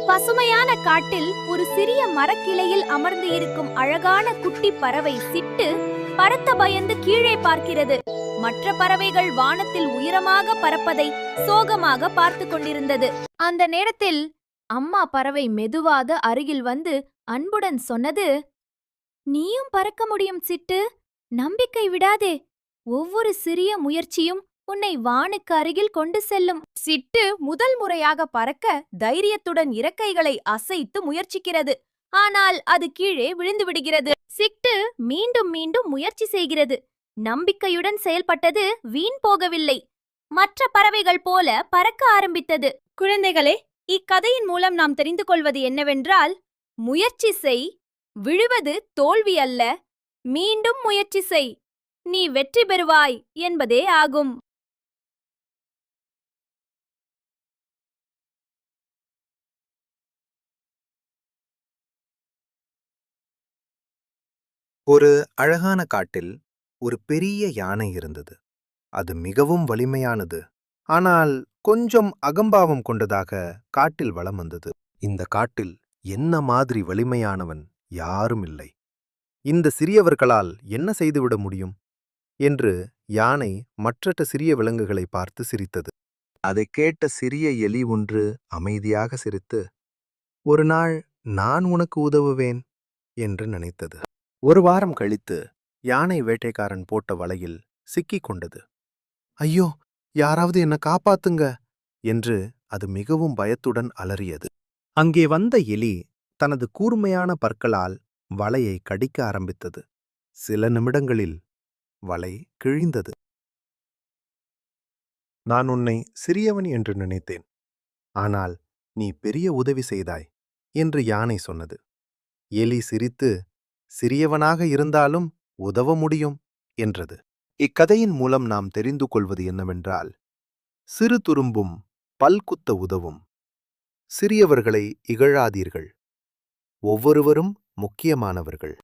பசுமையான காட்டில் ஒரு சிறிய மரக்கிளையில் அமர்ந்து இருக்கும் அழகான குட்டி பறவை சிட்டு பறக்க பயந்து கீழே பார்க்கிறது. மற்ற பறவைகள் வானத்தில் உயரமாக பறப்பதை சோகமாக பார்த்து கொண்டிருந்தது. அந்த நேரத்தில் அம்மா பறவை மெதுவாக அருகில் வந்து அன்புடன் சொன்னது, நீயும் பறக்க முடியும் சிட்டு, நம்பிக்கை விடாதே. ஒவ்வொரு சிறிய முயற்சியும் உன்னை வானுக்கு அருகில் கொண்டு செல்லும். சிட்டு முதல் முறையாக பறக்க தைரியத்துடன் இறக்கைகளை அசைத்து முயற்சிக்கிறது. ஆனால் அது கீழே விழுந்து விடுகிறது. சிட்டு மீண்டும் மீண்டும் முயற்சி செய்கிறது. நம்பிக்கையுடன் செயல்பட்டது வீண் போகவில்லை. மற்ற பறவைகள் போல பறக்க ஆரம்பித்தது. குழந்தைகளே, இக்கதையின் மூலம் நாம் தெரிந்து கொள்வது என்னவென்றால், முயற்சி செய், விழுவது தோல்வி அல்ல, மீண்டும் முயற்சி செய், நீ வெற்றி பெறுவாய் என்பதே ஆகும். ஒரு அழகான காட்டில் ஒரு பெரிய யானை இருந்தது. அது மிகவும் வலிமையானது, ஆனால் கொஞ்சம் அகம்பாவம் கொண்டதாக காட்டில் வலம் வந்தது. இந்த காட்டில் என்ன மாதிரி வலிமையானவன் யாரும் இல்லை. இந்த சிறியவர்களால் என்ன செய்துவிட முடியும் என்று யானை மற்ற சிறிய விலங்குகளை பார்த்து சிரித்தது. அதைக் கேட்ட சிறிய எலி ஒன்று அமைதியாக சிரித்து, ஒரு நாள் நான் உனக்கு உதவுவேன் என்று நினைத்தது. ஒரு வாரம் கழித்து யானை வேட்டைக்காரன் போட்ட வலையில் சிக்கிக் கொண்டது. ஐயோ, யாராவது என்ன காப்பாத்துங்க என்று அது மிகவும் பயத்துடன் அலறியது. அங்கே வந்த எலி தனது கூர்மையான பற்களால் வலையை கடிக்க ஆரம்பித்தது. சில நிமிடங்களில் வலை கிழிந்தது. நான் உன்னை சிறியவன் என்று நினைத்தேன், ஆனால் நீ பெரிய உதவி செய்தாய் என்று யானை சொன்னது. எலி சிரித்து, சிறியவனாக இருந்தாலும் உதவ முடியும் என்றது. இக்கதையின் மூலம் நாம் தெரிந்து கொள்வது என்னவென்றால், சிறு துரும்பும் பல்குத்த உதவும். சிறியவர்களை இகழாதீர்கள். ஒவ்வொருவரும் முக்கியமானவர்கள்.